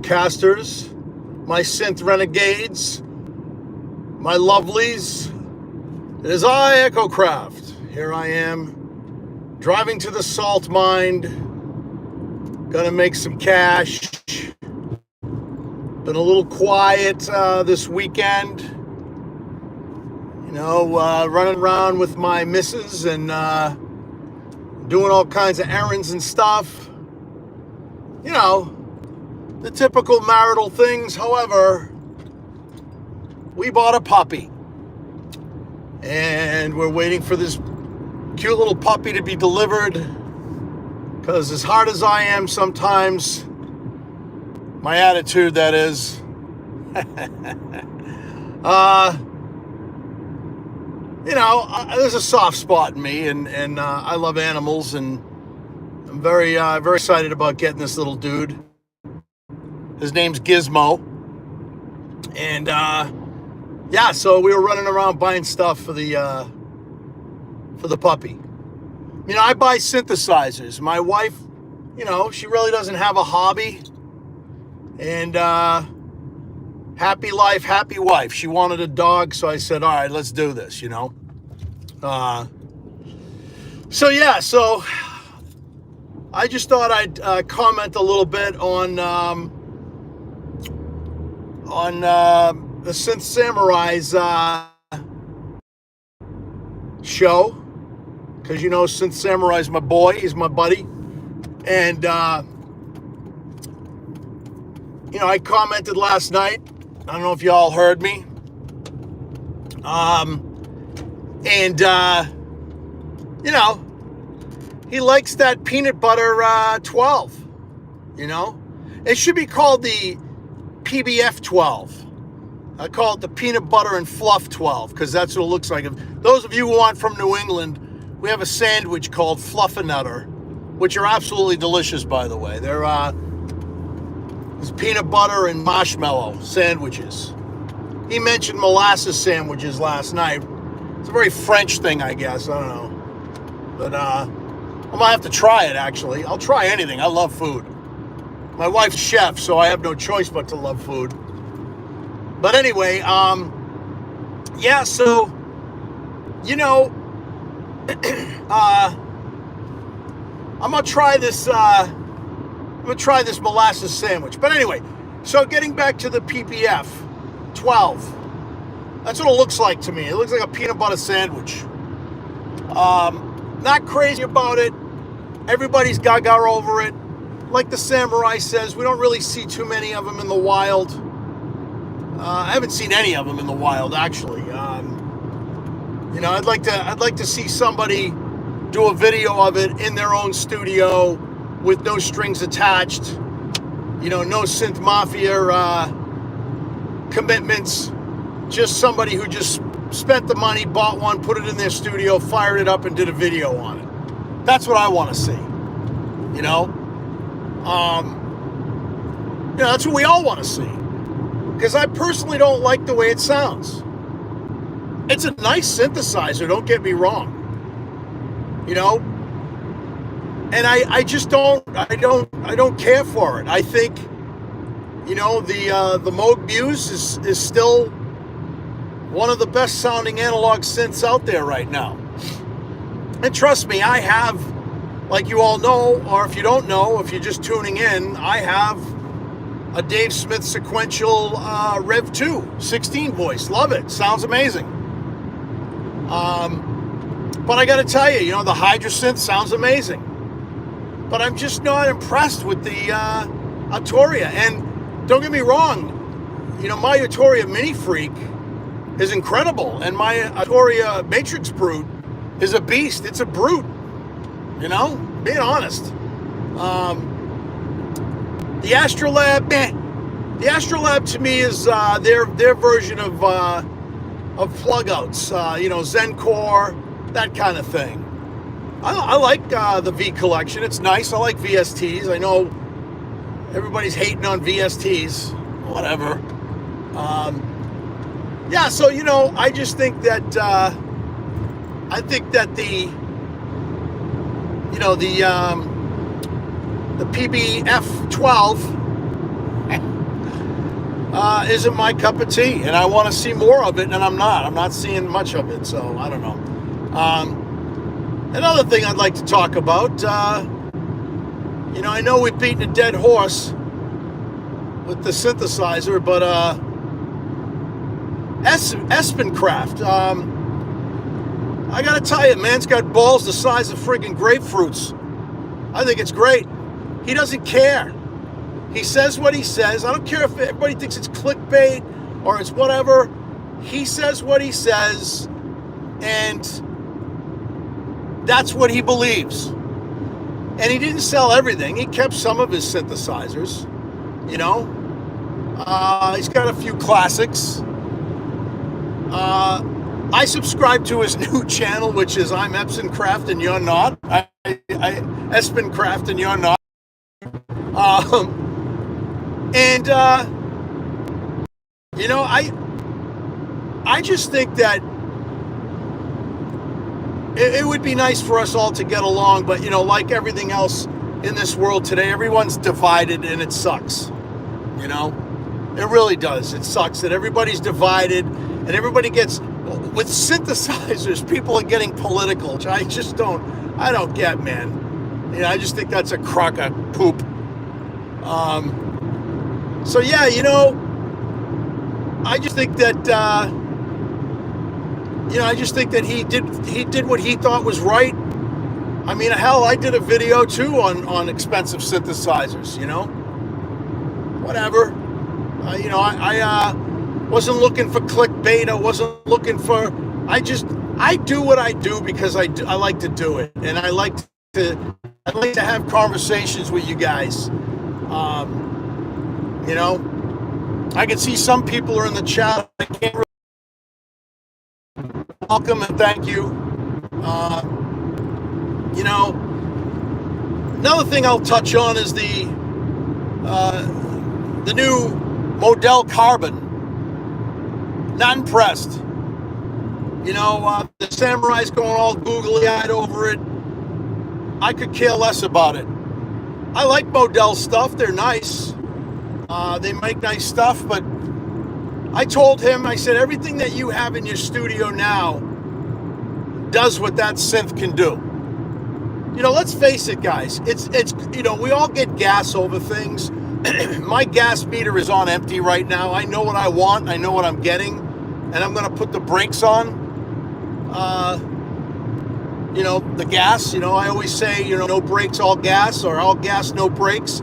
podcasters, my synth renegades, my lovelies. It is I, Echo Craft. Here I am, driving to the salt mine, gonna make some cash. Been a little quiet this weekend, running around with my missus and doing all kinds of errands and stuff. The typical marital things. However, we bought a puppy. And we're waiting for this cute little puppy to be delivered. Because as hard as I am sometimes, my attitude, that is, there's a soft spot in me, and I love animals, and I'm very excited about getting this little dude. His name's Gizmo, and so we were running around buying stuff for the puppy. I buy synthesizers. My wife, she really doesn't have a hobby, and happy life, happy wife. She wanted a dog, so I said, all right, let's do this, So I just thought I'd comment a little bit on the Synth Samurai's show, because Synth Samurai's my boy, he's my buddy, and I commented last night. I don't know if y'all heard me. He likes that peanut butter 12. It should be called the PBF 12. I call it the peanut butter and fluff 12 because that's what it looks like. If those of you who aren't from New England, we have a sandwich called Fluffernutter, which are absolutely delicious, by the way. They're it's peanut butter and marshmallow sandwiches. He mentioned molasses sandwiches last night. It's a very French thing, I guess. I don't know. But I might have to try it, actually. I'll try anything. I love food. My wife's chef, so I have no choice but to love food. But anyway, so, I'm going to try this, molasses sandwich. But anyway, so getting back to the PPF 12, that's what it looks like to me. It looks like a peanut butter sandwich. Not crazy about it. Everybody's gaga over it. Like the Samurai says, we don't really see too many of them in the wild. I haven't seen any of them in the wild, actually. I'd like to see somebody do a video of it in their own studio with no strings attached. No Synth Mafia commitments. Just somebody who just spent the money, bought one, put it in their studio, fired it up, and did a video on it. That's what I want to see. That's what we all want to see. Because I personally don't like the way it sounds. It's a nice synthesizer, don't get me wrong. And I just don't care for it. I think, the Moog Muse is still one of the best sounding analog synths out there right now. And trust me, I have, like you all know, or if you don't know, if you're just tuning in, I have a Dave Smith sequential Rev 2 16 voice. Love it. Sounds amazing. But I got to tell you, the Hydra synth sounds amazing. But I'm just not impressed with the Arturia. And don't get me wrong, my Arturia Mini Freak is incredible. And my Arturia Matrix Brute is a beast. It's a brute. Being honest. The Astrolab, The Astrolab to me is their version of plug outs. Zencore, that kind of thing. I like the V collection. It's nice. I like VSTs. I know everybody's hating on VSTs. Whatever. So I just think that the PBF 12 isn't my cup of tea, and I want to see more of it, and I'm not seeing much of it, so I don't know. Another thing I'd like to talk about, I know we've beaten a dead horse with the synthesizer, but Espencraft, I gotta tell you, man's got balls the size of friggin' grapefruits. I think it's great. He doesn't care. He says what he says. I don't care if everybody thinks it's clickbait or it's whatever. He says what he says, and that's what he believes. And he didn't sell everything. He kept some of his synthesizers, He's got a few classics. I subscribe to his new channel, which is I'm Espencraft and You're Not. Espencraft and You're Not. I just think that it would be nice for us all to get along, but like everything else in this world today, everyone's divided and it sucks. It really does. It sucks that everybody's divided and everybody gets, with synthesizers, people are getting political, which I don't get, man. I just think that's a crock of poop. So yeah, I just think that he did what he thought was right. I mean, hell, I did a video too on expensive synthesizers. Whatever. I wasn't looking for clickbait. I wasn't looking for. I do what I do because I like to do it, and I like to have conversations with you guys. I can see some people are in the chat. I can't really welcome and thank you. Another thing I'll touch on is the new Model Carbon. Not impressed. The Samurai's going all googly-eyed over it. I could care less about it. I like Model stuff. They're nice. They make nice stuff, but I told him, I said, everything that you have in your studio now does what that synth can do. Let's face it, guys. It's we all get gas over things. My gas meter is on empty right now. I know what I want. I know what I'm getting, and I'm going to put the brakes on. The gas. I always say, no brakes, all gas, or all gas, no brakes.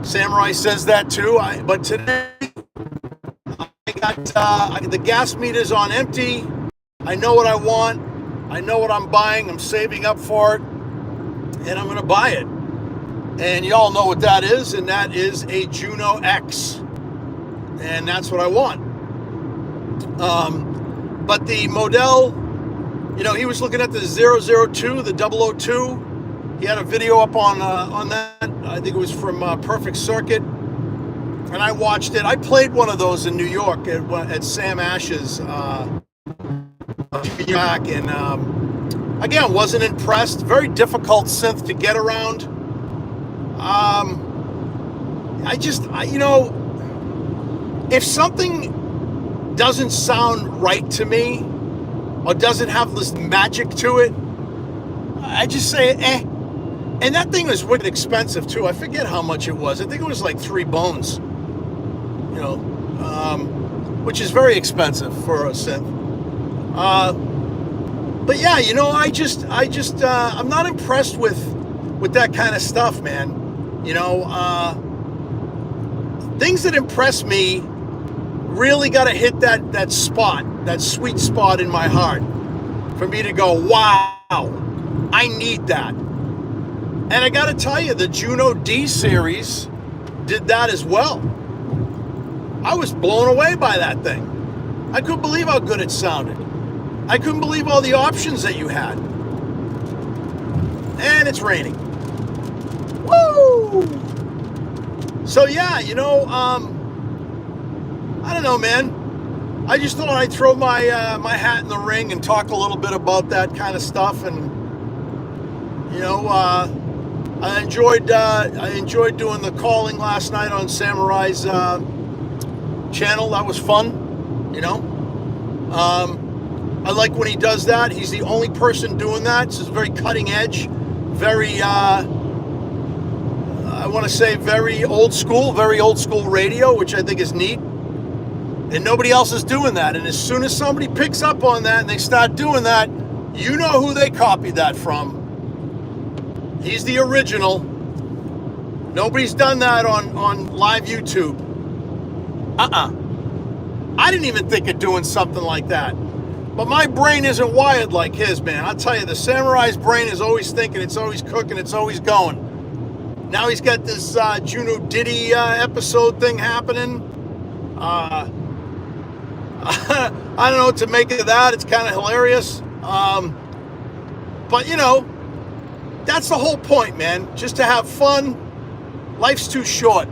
Samurai says that too. But today, I got the gas meter's on empty. I know what I want. I know what I'm buying. I'm saving up for it, and I'm going to buy it. And y'all know what that is, and that is a Juno X, and that's what I want. But the Model, he was looking at the 002, the 002. He had a video up on that. I think it was from Perfect Circuit, and I watched it. I played one of those in New York at Sam Ash's back, and again, wasn't impressed. Very difficult synth to get around. If something doesn't sound right to me or doesn't have this magic to it, I just say, eh. And that thing was wicked expensive too. I forget how much it was. I think it was like $3 bones, which is very expensive for a synth. But yeah, I'm not impressed with that kind of stuff, man. Things that impress me really got to hit that spot, that sweet spot in my heart for me to go, wow, I need that. And I got to tell you, the Juno D series did that as well. I was blown away by that thing. I couldn't believe how good it sounded. I couldn't believe all the options that you had. And it's raining. Woo! So yeah, I don't know, man. I just thought I'd throw my hat in the ring and talk a little bit about that kind of stuff. And I enjoyed doing the calling last night on Samurai's channel. That was fun, you know. I like when he does that. He's the only person doing that. It's very cutting edge, very, I want to say very old school radio, which I think is neat. And nobody else is doing that. And as soon as somebody picks up on that and they start doing that, you know who they copied that from. He's the original. Nobody's done that on live YouTube. I didn't even think of doing something like that. But my brain isn't wired like his, man. I'll tell you, the samurai's brain is always thinking, it's always cooking, it's always going. Now he's got this Juno Diddy episode thing happening. I don't know what to make of that. It's kind of hilarious. But, you know, that's the whole point, man. Just to have fun. Life's too short,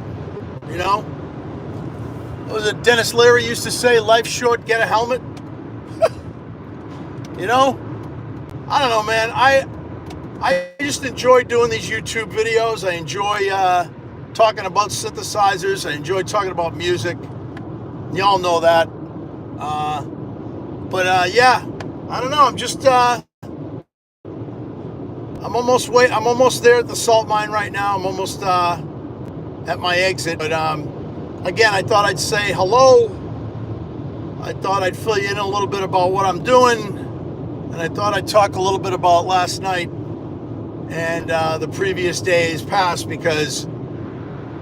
you know? What was it Dennis Leary used to say? Life's short, get a helmet. You know? I don't know, man. I just enjoy doing these YouTube videos. I enjoy talking about synthesizers. I enjoy talking about music. Y'all know that. Yeah, I don't know. I'm just I'm almost there at the salt mine right now. I'm almost at my exit. But again, I thought I'd say hello. I thought I'd fill you in a little bit about what I'm doing, and I thought I'd talk a little bit about last night and the previous days past, because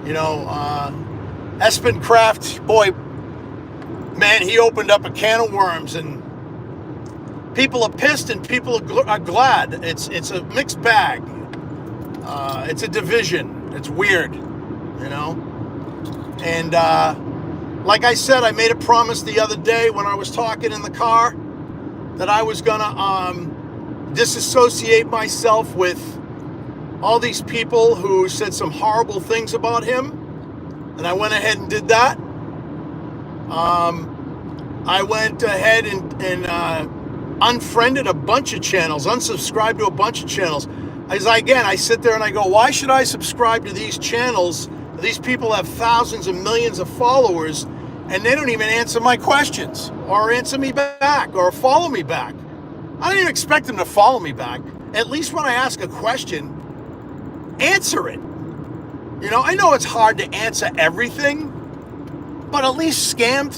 you know, Espen Kraft, boy, man, he opened up a can of worms, and people are pissed and people are glad. It's a mixed bag. It's a division. It's weird, you know. And like I said, I made a promise the other day when I was talking in the car that I was gonna disassociate myself with all these people who said some horrible things about him, and I went ahead and did that. I went ahead and unfriended a bunch of channels, unsubscribed to a bunch of channels. I sit there and I go, why should I subscribe to these channels? These people have thousands and millions of followers, and they don't even answer my questions or answer me back or follow me back. I don't even expect them to follow me back. At least when I ask a question, answer it. You know, I know it's hard to answer everything, but at least skim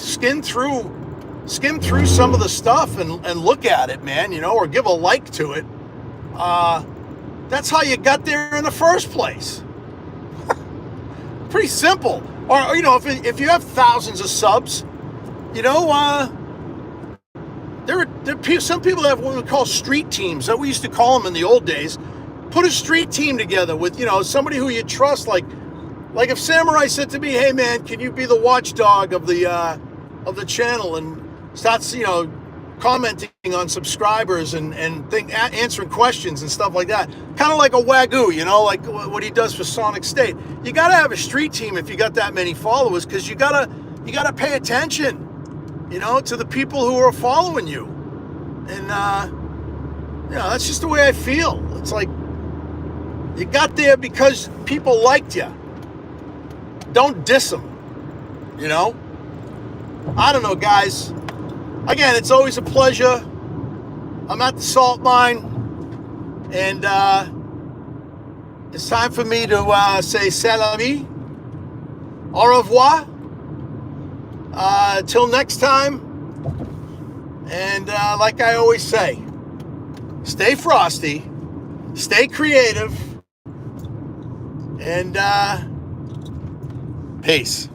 through some of the stuff and look at it, man, you know, or give a like to it. That's how you got there in the first place. Pretty simple. Or you know, if you have thousands of subs, you know, there are some people that have what we call street teams, that we used to call them in the old days. Put a street team together with, you know, somebody who you trust, like if Samurai said to me, hey man, can you be the watchdog of the channel, and starts, you know, commenting on subscribers and answering questions and stuff like that. Kind of like a Wagyu, you know, like what he does for Sonic State. You got to have a street team if you got that many followers, because you gotta pay attention, you know, to the people who are following you. And you know, that's just the way I feel. It's like you got there because people liked you. Don't diss them, you know. I don't know, guys. Again, it's always a pleasure. I'm at the salt mine, and it's time for me to say salami, au revoir, till next time. And like I always say, stay frosty, stay creative, and peace.